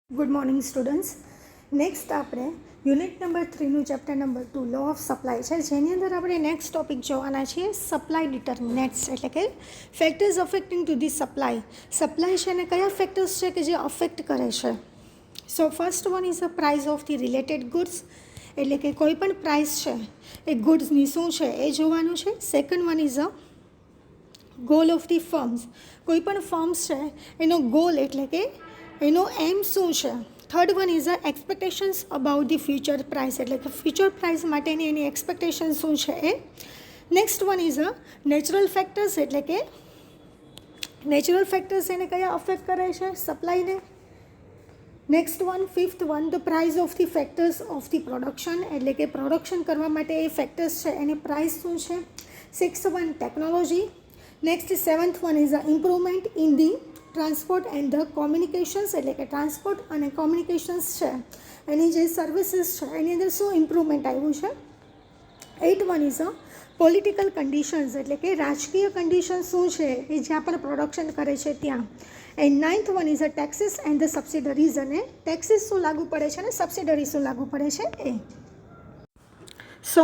Good morning students. Next આપણે unit number 3નું chapter number 2 law of supply છે, જેની અંદર આપણે નેક્સ્ટ ટોપિક જોવાના છીએ સપ્લાય ડિટર્મિનેટ્સ, એટલે કે factors affecting to the supply. Supply છે અને કયા ફેક્ટર્સ છે કે જે અફેક્ટ કરે છે. So first one is a price of the related goods, એટલે કે કોઈ પણ પ્રાઇસ છે એ ગુડ્સની શું છે એ જોવાનું છે. Second one is a goal of the firms, કોઈ પણ ફર્મ્સ છે એનો ગોલ એટલે કે એનો એમ શું છે. Third one is a expectations about the future price, એટલે કે ફ્યુચર પ્રાઇસ માટેની એની એક્સપેક્ટેશન શું છે એ. Next one is a natural factors, એટલે કે નેચરલ ફેક્ટર્સ એને કયા અફેક્ટ કરે છે સપ્લાયને. Next one fifth one the price of the factors of the production, એટલે કે પ્રોડક્શન કરવા માટે એ ફેક્ટર્સ છે એની પ્રાઇસ શું છે. Sixth one technology. Next seventh one is a improvement in the transport and the communications, એટલે કે ટ્રાન્સપોર્ટ અને કોમ્યુનિકેશન્સ છે એની જે સર્વિસીસ છે એની અંદર શું ઇમ્પ્રુવમેન્ટ આવ્યું છે. 8 one is a political conditions, એટલે કે રાજકીય કન્ડિશન શું છે એ જ્યાં પણ પ્રોડક્શન કરે છે ત્યાં. And 9th one is a taxes and the subsidiaries, અને ટેક્સીસ શું લાગુ પડે છે અને સબસિડરી શું લાગુ પડે છે એ. સો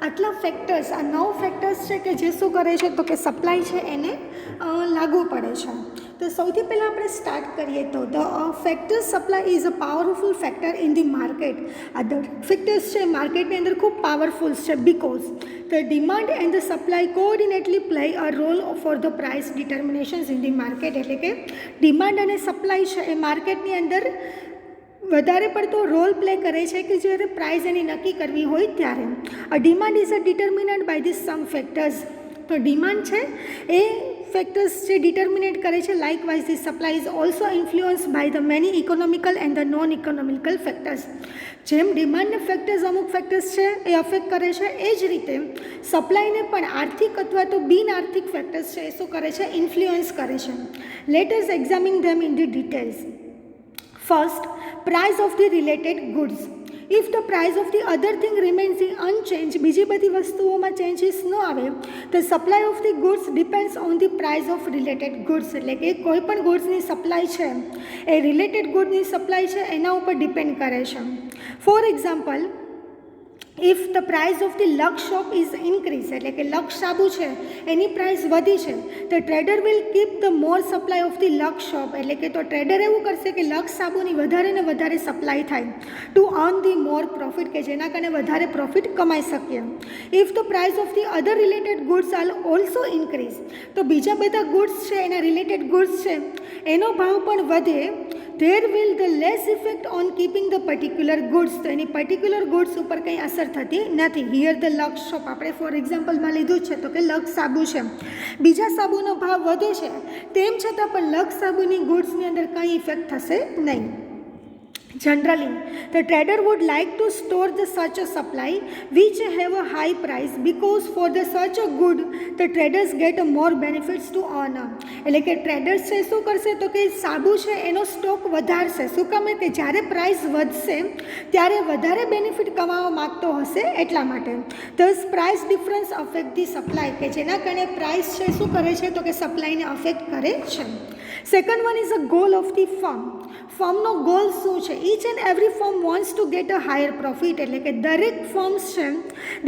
આટલા ફેક્ટર્સ, આ 9 ફેક્ટર્સ છે કે જે શું કરે છે તો કે સપ્લાય છે એને લાગુ પડે છે. તો સૌથી પહેલાં આપણે સ્ટાર્ટ કરીએ તો the factor supply is a powerful factor in the market. આ ધ ફેક્ટર્સ છે માર્કેટની અંદર ખૂબ પાવરફુલ છે because the demand and the supply coordinately play a role for the price determinations in the market, એટલે કે ડિમાન્ડ અને supply છે એ માર્કેટની અંદર વધારે પડતો રોલ પ્લે કરે છે કે જ્યારે પ્રાઇસ એની નક્કી કરવી હોય ત્યારે. A demand is a determinate by the some factors, તો ડિમાન્ડ છે એ ફેક્ટર્સ જે ડિટર્મિનેટ કરે છે. Likewise the supply is also influence by the many economical and the non economical factors. જેમ ડિમાન્ડના ફેક્ટર્સ અમુક ફેક્ટર્સ છે એ અફેક્ટ કરે છે, એ જ રીતે સપ્લાયને પણ આર્થિક અથવા તો બિન આર્થિક ફેક્ટર્સ છે એ શું કરે છે, ઇન્ફ્લુઅન્સ કરે છે. Let us examine them in the details. First, price of the related goods. If the price of the other thing remains unchanged, બીજી બધી વસ્તુઓમાં ચેન્જીસ ન આવે, the supply of the goods depends on the price of related goods, એટલે કે કોઈ પણ ગુડ્સની supply છે એ રિલેટેડ ગુડની સપ્લાય છે એના ઉપર ડિપેન્ડ કરે છે. For example, if the price of the Lux soap is increase, એટલે કે લક્સ સાબુ છે એની પ્રાઇસ વધી છે, તો trader will keep the more supply of the Lux soap, એટલે કે તો ટ્રેડર એવું કરશે કે લક્સ સાબુની વધારે ને વધારે સપ્લાય થાય two earn the more profit, કે જેના કારણે વધારે પ્રોફિટ કમાઈ શકીએ. If the price of the other related goods are also increase, તો બીજા બધા ગુડ્સ છે એના રિલેટેડ ગુડ્સ છે એનો ભાવ પણ વધે, there will the less effect on keeping the particular goods, તો એની પર્ટિક્યુલર ગુડ્સ ઉપર કંઈ અસર થતી નથી. હિયર ધ લક્સ સોપ આપણે ફોર એક્ઝામ્પલમાં લીધું છે તો કે લક્સ સાબુ છે, બીજા સાબુનો ભાવ વધે છે તેમ છતાં પણ લક્સ સાબુની ગુડ્સની અંદર કંઈ ઇફેક્ટ થશે નહીં. Generally, the trader would like to store the such a supply which have a high price because for the such a good the traders get a more benefits to earn. એટલે કે traders છે શું કરશે તો કે સાબુ છે એનો સ્ટોક વધારશે. શું કામ કે જ્યારે પ્રાઇસ વધશે ત્યારે વધારે બેનિફિટ કમાવા માગતો હશે એટલા માટે. This price difference affect the supply, કે જેના કારણે પ્રાઇસ છે શું કરે છે તો કે સપ્લાયને અફેક્ટ કરે છે. Second one is a goal of the firm. ફર્મનો ગોલ શું છે. Each and every firm wants to get a higher profit, એટલે કે દરેક ફર્મ્સ છે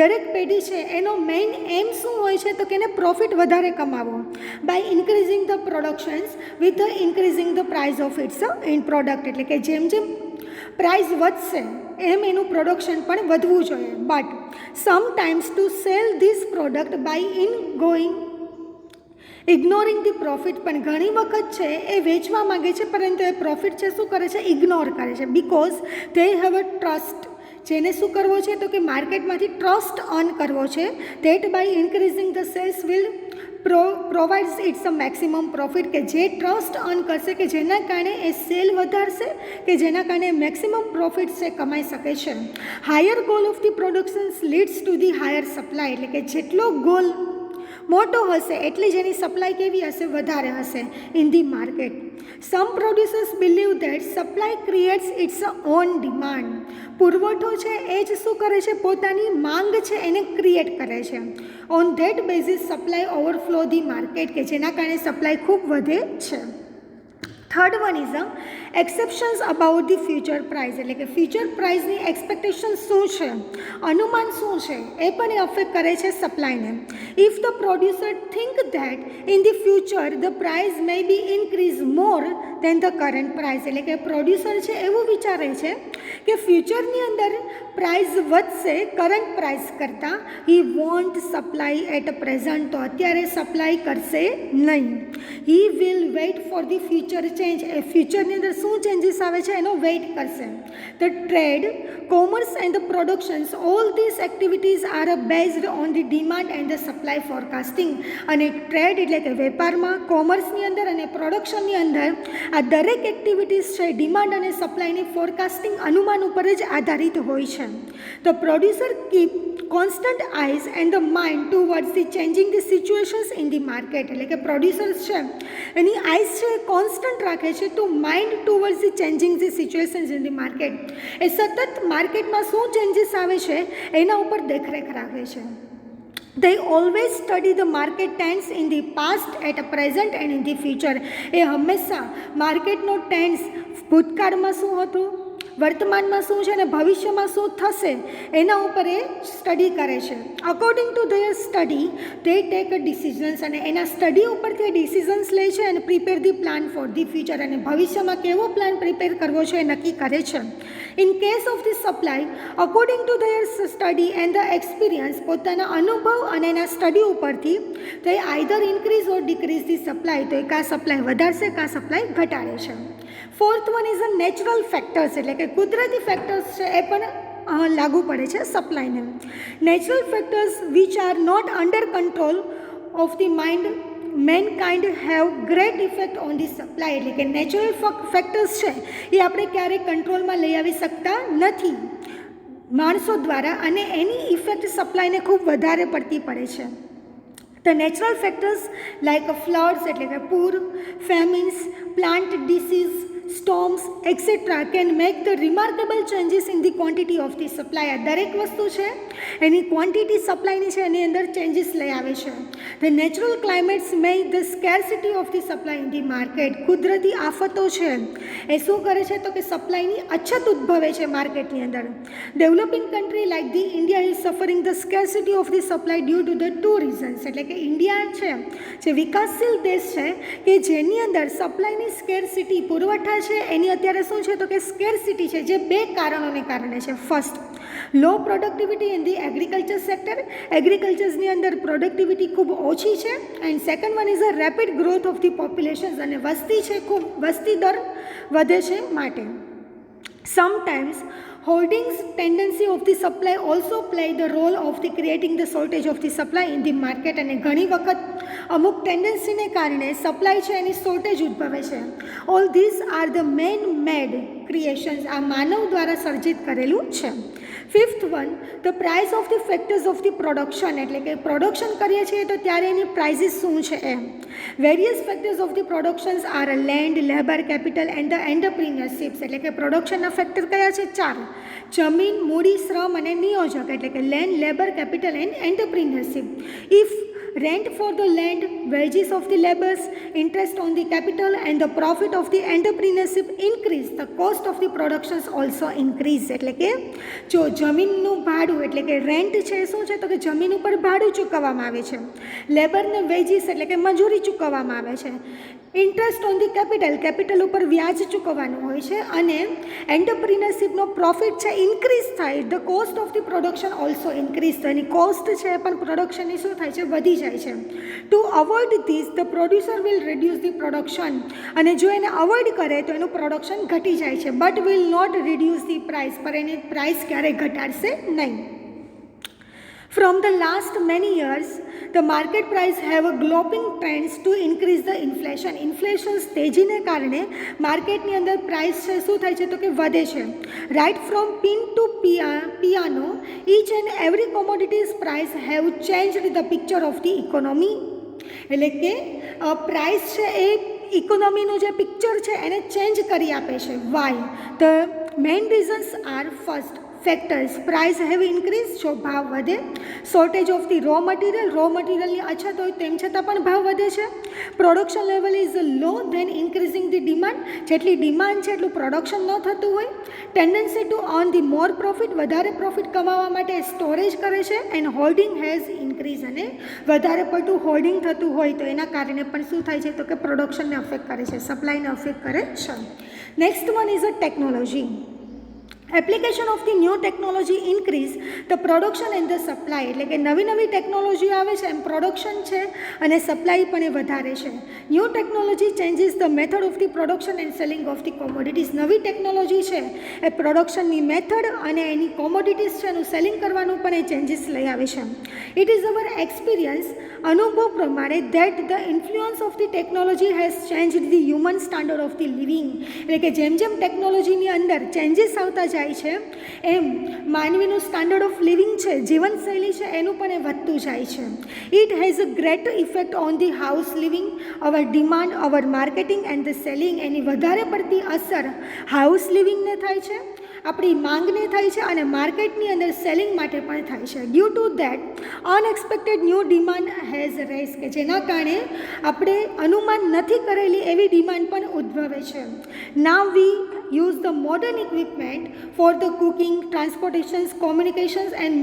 દરેક પેઢી છે એનો મેઇન એમ શું હોય છે તો કે એને પ્રોફિટ વધારે કમાવો by increasing the productions with the increasing the price of its in product, એટલે કે જેમ જેમ પ્રાઇસ વધશે એમ એનું પ્રોડક્શન પણ વધવું જોઈએ. But sometimes to sell this product by in going ignoring the profit, પણ ઘણી વખત છે એ વેચવા માગે છે પરંતુ એ પ્રોફિટ છે શું કરે છે, ઇગ્નોર કરે છે. Because they have a trust, જેને શું કરવો છે તો કે માર્કેટમાંથી ટ્રસ્ટ અર્ન કરવો છે. That by increasing the sales will provides its a maximum profit, કે જે ટ્રસ્ટ અર્ન કરશે કે જેના કારણે એ સેલ વધારશે કે જેના કારણે મેક્સિમમ પ્રોફિટ છે કમાઈ શકે છે. Higher goal of the productions leads to the higher supply, એટલે કે જેટલો ગોલ મોટો હશે એટલી જ એની સપ્લાય કેવી હશે, વધારે હશે in the market. Some producers believe that supply creates its own demand, પુરવઠો છે એ જ શું કરે છે પોતાની માંગ છે એને ક્રિએટ કરે છે. On that basis supply overflow the market, કે જેના કારણે સપ્લાય ખૂબ વધે છે. Third one is exceptions about the future price, એટલે કે ફ્યુચર પ્રાઇસની એક્સપેક્ટેશન શું છે, અનુમાન શું છે, એ પણ એ અફેક્ટ કરે છે સપ્લાયને. If the producer think that in the future the price may be increase more than the current price, એટલે કે પ્રોડ્યુસર છે એવું વિચારે છે કે ફ્યુચરની અંદર પ્રાઇસ વધશે કરંટ પ્રાઇસ કરતાં, he want supply at present, તો અત્યારે સપ્લાય કરશે નહીં. He will wait for the future change, એ ફ્યુચરની અંદર શું ચેન્જીસ આવે છે એનો વેઇટ કરશે. The trade, commerce and the productions, all this activities are based on the demand and the supply forecasting, અને ટ્રેડ એટલે કે વેપારમાં, કોમર્સની અંદર અને પ્રોડક્શનની અંદર આ દરેક એક્ટિવિટીઝ છે ડિમાન્ડ અને સપ્લાયની ફોરકાસ્ટિંગ અનુમાન ઉપર જ આધારિત હોય છે. The producer keep constant eyes and the mind towards the changing the situations in the market, એટલે કે પ્રોડ્યુસર્સ છે એની આઈઝ છે કોન્સ્ટન્ટ રાખે છે to mind towards the changing the situations in the market, એ સતત માર્કેટમાં શું ચેન્જીસ આવે છે એના ઉપર દેખરેખ રાખે છે. They always study the market trends in the past, at present and in the future, એ હંમેશા માર્કેટનો ટ્રેન્ડ્સ ભૂતકાળમાં શું હતું, વર્તમાનમાં શું છે અને ભવિષ્યમાં શું થશે એના ઉપર એ સ્ટડી કરે છે. According to there study they tech decisions, અને એના સ્ટડી ઉપરથી ડિસિઝન્સ લે છે અને prepare the plan four the future, અને ભવિષ્યમાં કેવો પ્લાન પ્રિપેર કરવો છે એ નક્કી કરે છે. In case of the supply, according to there study and the experience, પોતાના અનુભવ અને એના સ્ટડી ઉપરથી તે either increase or decrease the supply, તો એ કાં સપ્લાય વધારશે કાં સપ્લાય ઘટાડે છે. Fourth one is a natural factors, એટલે કે કુદરતી ફેક્ટર્સ છે એ પણ લાગુ પડે છે સપ્લાયને. Natural factors which are not under control of the mind mankind have great effect on the supply, એટલે કે નેચરલ ફેક્ટર્સ છે એ આપણે ક્યારેય કંટ્રોલમાં લઈ આવી શકતા નથી માણસો દ્વારા, અને એની ઇફેક્ટ સપ્લાયને ખૂબ વધારે પડતી પડે છે. The natural factors like floods, એટલે કે પૂર, famines, plant disease, storms, etc. can make the remarkable changes in the quantity of the supply. આ દરેક વસ્તુ છે એની ક્વોન્ટિટી સપ્લાયની છે એની અંદર ચેન્જીસ લઈ આવે છે. The natural climates make the scarcity of the supply in the market. કુદરતી આફતો છે એ શું કરે છે તો કે સપ્લાયની અછત ઉદ્ભવે છે માર્કેટની અંદર. Developing country like the India is suffering the scarcity of the supply due to the two reasons, એટલે કે ઇન્ડિયા છે જે વિકાસશીલ દેશ છે કે જેની અંદર સપ્લાયની સ્કેરસિટી, પુરવઠા છે એની અત્યારે શું છે તો કે સ્કેરસિટી છે, જે બે કારણોને કારણે છે. First, low productivity in the agriculture sector, એગ્રીકલ્ચર્સની અંદર પ્રોડક્ટિવિટી ખૂબ ઓછી છે. And second one is a rapid growth of the population, અને વસ્તી છે ખૂબ વસ્તી દર વધે છે માટે. Sometimes hoarding's tendency of the supply also play the role of the creating the shortage of the supply in the market, અને ઘણી વખત અમુક ટેન્ડન્સીને કારણે સપ્લાય છે એની શોર્ટેજ ઉદ્ભવે છે. All this are the main made creations, આ માનવ દ્વારા સર્જિત કરેલું છે. Fifth one, the price of the factors of the production, એટલે કે પ્રોડક્શન કરીએ છીએ તો ત્યારે એની પ્રાઇઝીસ શું છે એમ. Various factors of the productions are land, labour, capital and the entrepreneurships, એટલે કે પ્રોડક્શનના ફેક્ટર કયા છે? 4: જમીન, મૂડી, શ્રમ અને નિયોજક, એટલે કે land, labour, capital and entrepreneurship. If rent for the land, wages of the laborers, interest on the capital and the profit of the entrepreneurship increase, the cost of the productions also increase. એટલે કે જો જમીનનું ભાડું એટલે કે rent છે શું છે તો કે જમીન ઉપર ભાડું ચૂકવવામાં આવે છે. લેબરને વેજીસ એટલે કે મજૂરી ચૂકવવામાં આવે છે. Interest on the capital, capital ઉપર વ્યાજ ચૂકવવાનું હોય છે. અને એન્ટરપ્રિનરશિપનો પ્રોફિટ છે ઇન્ક્રીઝ થાય, the cost of the production also increase, તો એની કોસ્ટ છે પણ પ્રોડક્શનની શું થાય છે? વધી જાય છે. Two avoid this the producer will reduce the production, અને જો એને અવોઇડ કરે તો એનું પ્રોડક્શન ઘટી જાય છે. But will not reduce the price, પર એની પ્રાઇસ ક્યારેય ઘટાડશે નહીં. From the last many years, the market price have a galloping trends to increase the inflation. Inflation તેજીને કારણે માર્કેટની અંદર પ્રાઇસ છે શું થાય છે તો કે વધે છે. Right from pin to piano, each and every commodities price have changed the picture of the economy. એટલે કે પ્રાઇસ છે એ ઇકોનોમીનું જે પિક્ચર છે એને ચેન્જ કરી આપે છે. Why? The main reasons are: first, factors. Price have increase, જો ભાવ વધે. શોર્ટેજ ઓફ ધી રો મટીરિયલની અછત હોય તેમ છતાં પણ ભાવ વધે છે. Production level is low than increasing the demand, જેટલી ડિમાન્ડ છે એટલું પ્રોડક્શન ન થતું હોય. Tendency to earn the more profit, વધારે પ્રોફિટ કમાવા માટે સ્ટોરેજ કરે છે. એન્ડ હોલ્ડિંગ હેઝ ઇન્ક્રીઝ, અને વધારે પડતું હોલ્ડિંગ થતું હોય તો એના કારણે પણ શું થાય છે તો કે પ્રોડક્શનને અફેક્ટ કરે છે, સપ્લાયને અફેક્ટ કરે છે. Next one is a technology. Application of the new technology increase the production and the supply, એટલે કે નવી નવી ટેકનોલોજી આવે છે એમ પ્રોડક્શન છે અને સપ્લાય પણ એ વધારે છે. New technology changes the method of the production and selling of the commodities. નવી ટેકનોલોજી છે એ પ્રોડક્શનની મેથડ અને એની કોમોડિટીઝ છે એનું સેલિંગ કરવાનું પણ એ ચેન્જીસ લઈ આવે છે. ઇટ ઇઝ અવર એક્સપિરિયન્સ, અનુભવ પ્રમાણે, that the influence of the technology has changed the human standard of the living, એટલે કે જેમ જેમ ટેકનોલોજીની અંદર ચેન્જીસ આવતા જાય છે એમ માનવીનું સ્ટાન્ડર્ડ ઓફ લિવિંગ છે, જીવનશૈલી છે એનું પણ એ વધતું જાય છે. It has a great effect on the house living, our demand, our marketing and the selling. એની વધારે પડતી અસર હાઉસ લિવિંગને થાય છે, આપણી માંગને થાય છે અને માર્કેટની અંદર સેલિંગ માટે પણ થાય છે. Due to that unexpected new demand has raise, કે જેના કારણે આપણે અનુમાન નથી કરેલી એવી ડિમાન્ડ પણ ઉદ્ભવે છે. Now V use the modern equipment for the cooking, transportations, communications and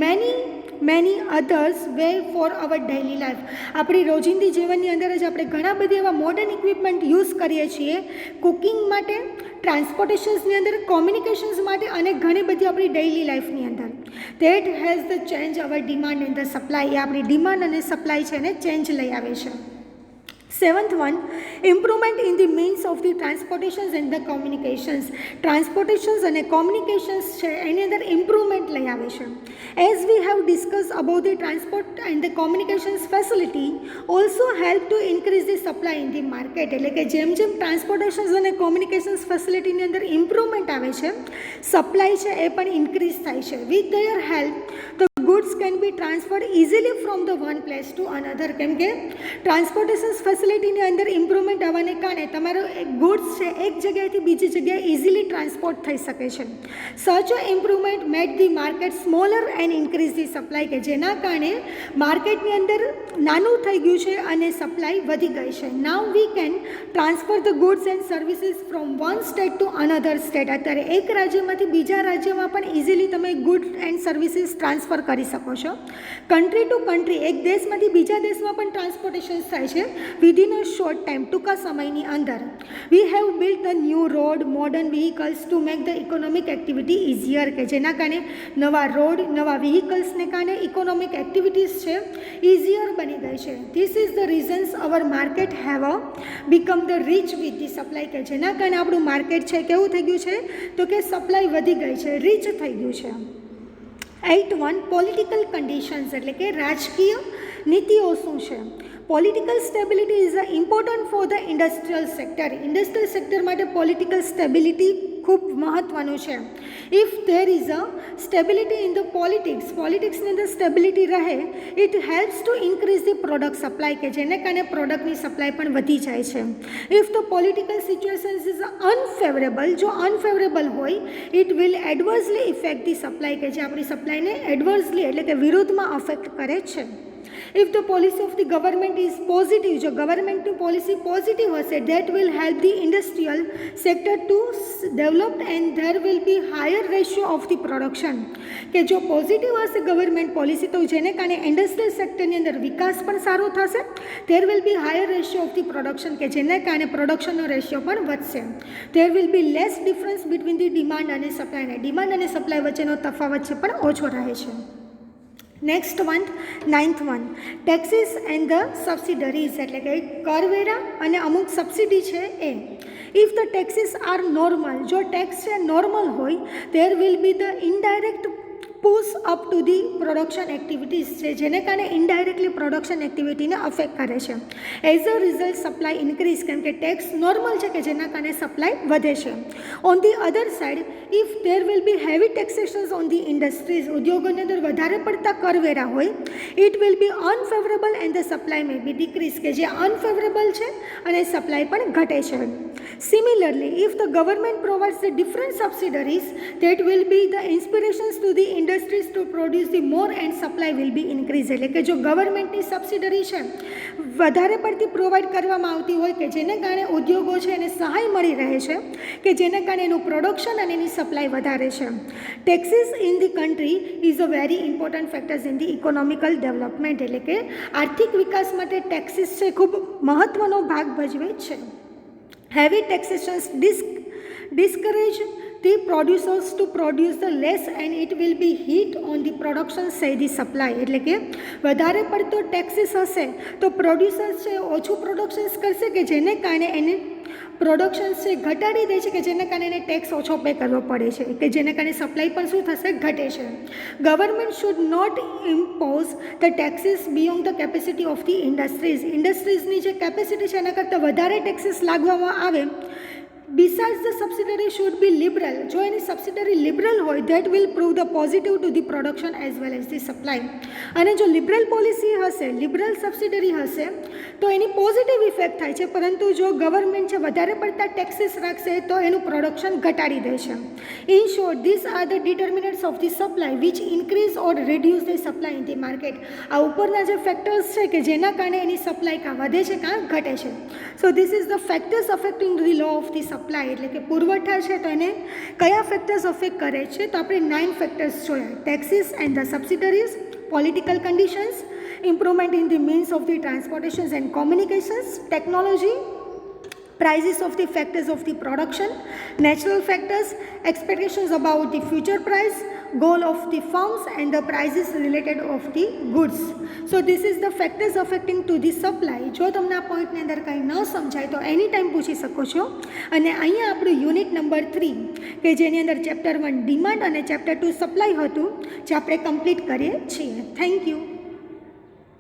many others way for our daily life. આપણી રોજિંદી જીવનની અંદર જ આપણે ઘણા બધા એવા મોડર્ન ઇક્વિપમેન્ટ યુઝ કરીએ છીએ કુકિંગ માટે, ટ્રાન્સપોર્ટેશન્સની અંદર, કોમ્યુનિકેશન્સ માટે અને ઘણી બધી આપણી ડેઇલી લાઈફની અંદર. That has the change our demand and the supply, એ આપણી ડિમાન્ડ અને સપ્લાય છે એને ચેન્જ લઈ આવે છે. Seventh one, improvement in the means of the transportations and the communications. Transportations અને કોમ્યુનિકેશન્સ છે એની અંદર ઇમ્પ્રુવમેન્ટ લઈ આવે છે. As we have discuss about the transport and the communications facility also help to increase the supply in the market, એટલે કે જેમ જેમ ટ્રાન્સપોર્ટેશન્સ અને કોમ્યુનિકેશન્સ ફેસિલિટીની અંદર ઇમ્પ્રુવમેન્ટ આવે છે, સપ્લાય છે એ પણ ઇન્ક્રીઝ થાય છે. With their help the goods can be transferred easily from the one place to another, કેમ કે ટ્રાન્સપોર્ટેશન્સ ફેસિલિટીની અંદર ઇમ્પ્રુવમેન્ટ આવવાને કારણે તમારો ગુડ્સ છે એક જગ્યાએથી બીજી જગ્યાએ ઇઝીલી ટ્રાન્સપોર્ટ થઈ શકે છે. Such a improvement made the market smaller and increase the supply, કે જેના કારણે માર્કેટની અંદર નાનું થઈ ગયું છે અને સપ્લાય વધી ગઈ છે. Now we can transfer the goods and services from one state to another state. અત્યારે એક રાજ્યમાંથી બીજા રાજ્યમાં પણ ઇઝીલી તમે ગુડ એન્ડ સર્વિસીસ ટ્રાન્સફર કરી શકો છો. કન્ટ્રી ટુ કન્ટ્રી, એક દેશમાંથી બીજા દેશમાં પણ ટ્રાન્સપોર્ટેશન થાય છે વિધિન અ શોર્ટ ટાઈમ, ટૂંકા સમયની અંદર. We have built the new road, modern vehicles to make the economic activity easier, કે જેના કારણે નવા રોડ, નવા વ્હીકલ્સને કારણે ઇકોનોમિક એક્ટિવિટીઝ છે ઇઝીયર બની ગઈ છે. This is the reasons our market have become the rich with the supply, કે જેના કારણે આપણું માર્કેટ છે કેવું થઈ ગયું છે તો કે સપ્લાય વધી ગઈ છે, રીચ થઈ ગયું છે. 8.1 પોલિટિકલ કન્ડિશન્સ, એટલે કે રાજકીય નીતિઓ શું છે. Political stability is important for the industrial sector. Industrial sector માટે પોલિટિકલ સ્ટેબિલિટી ખૂબ મહત્ત્વનું છે. If there is a stability in the પોલિટિક્સની અંદર સ્ટેબિલિટી રહે, it helps to increase the product supply, કે જેને કારણે પ્રોડક્ટની સપ્લાય પણ વધી જાય છે. If the political situations is unfavourable, જો અનફેવરેબલ હોય, it will adversely effect the supply, કે જે આપણી સપ્લાયને એડવર્સલી એટલે કે વિરુદ્ધમાં અફેક્ટ કરે છે. If the policy of the government is positive, જો ગવર્મેન્ટની પોલિસી પોઝિટિવ હશે, that will help the industrial sector to develop and there will be higher ratio of the production, કે જો પોઝિટિવ હશે ગવર્મેન્ટ પોલિસી તો જેને કારણે ઇન્ડસ્ટ્રીયલ સેક્ટરની અંદર વિકાસ પણ સારો થશે. There will be higher ratio of the production, કે જેને કારણે પ્રોડક્શનનો રેશિયો પણ વધશે. There will be less difference between the demand અને સપ્લાય, અને ડિમાન્ડ અને સપ્લાય વચ્ચેનો તફાવત છે પણ ઓછો રહે છે. Next one, 9th one, taxes and the subsidiaries, એટલે કે કરવેરા અને અમુક સબસિડી છે એ. If the taxes are normal, જો ટેક્સ છે નોર્મલ હોય, there will be the indirect push up to the production activities, છે જેને કારણે ઇનડાયરેક્ટલી પ્રોડક્શન એક્ટિવિટીને અફેક્ટ કરે છે. As a result supply increase, કેમ કે ટેક્સ નોર્મલ છે કે જેના કારણે સપ્લાય વધે છે. On the other side, if there will be heavy taxations on the industries, ઉદ્યોગોની અંદર વધારે પડતા કરવેરા હોય, it will be unfavourable and the supply may be decrease, કે જે અનફેવરેબલ છે અને સપ્લાય પણ ઘટે છે. Similarly, if the government provides the different subsidies, that will be the inspirations to the industries to produce the more and supply will be increased. એટલે કે જો ગવર્મેન્ટની સબસિડરી છે વધારે પડતી પ્રોવાઈડ કરવામાં આવતી હોય કે જેને કારણે ઉદ્યોગો છે એને સહાય મળી રહે છે કે જેને કારણે એનું પ્રોડક્શન અને એની સપ્લાય વધારે છે. Taxes in the country is a very important factors in the economical development. એટલે કે આર્થિક વિકાસ માટે ટેક્સીસ છે ખૂબ મહત્ત્વનો ભાગ ભજવે છે. Heavy taxations discourage the producers to produce the less and it will be hit on the production say the supply. એટલે કે વધારે પડતો ટેક્સીસ હશે તો પ્રોડ્યુસર્સ છે ઓછું પ્રોડક્શન્સ કરશે કે જેને કારણે એને પ્રોડક્શન્સ છે ઘટાડી દે છે કે જેને કારણે એને ટેક્સ ઓછો પે કરવો પડે છે કે જેને કારણે સપ્લાય પણ શું થશે ઘટે છે. Government should not impose the taxes beyond the capacity of the industries. ઇન્ડસ્ટ્રીઝની જે કેપેસિટી છે એના કરતાં વધારે ટેક્સીસ લાગવામાં આવે. Besides, the subsidiary should be liberal. જો એની સબસિડરી લિબરલ હોય that will prove the positive to the production as well as the supply. અને જો લિબરલ પોલિસી હશે, લિબરલ સબસિડરી હશે તો એની પોઝિટિવ ઇફેક્ટ થાય છે, પરંતુ જો ગવર્મેન્ટ છે વધારે પડતા ટેક્સીસ રાખશે તો એનું પ્રોડક્શન ઘટાડી દેશે. In short, these are the determinants of the supply which increase or reduce the supply in the market. આ ઉપરના જે ફેક્ટર્સ છે કે જેના કારણે એની સપ્લાય કાં વધે છે કાં ઘટે છે. So this is the factors affecting the law of the supply. એટલે કે પુરવઠા છે તો એને કયા ફેક્ટર્સ અફેક્ટ કરે છે તો આપણે 9 ફેક્ટર્સ જોયા. Taxes and the subsidiaries, political conditions, improvement in the means of the transportations and communications, technology, prices of the factors of the production, natural factors, expectations about the future price, goal of the firms and the prices related of the goods. So this is the factors affecting to the supply. જો તમને આ પોઈન્ટની અંદર કંઈ ન સમજાય તો એની time પૂછી શકો છો. અને અહીંયા આપણું યુનિટ નંબર 3 કે જેની અંદર ચેપ્ટર 1 ડિમાન્ડ અને ચેપ્ટર 2 સપ્લાય હતું જે આપણે કમ્પ્લીટ કરીએ છીએ. Thank you.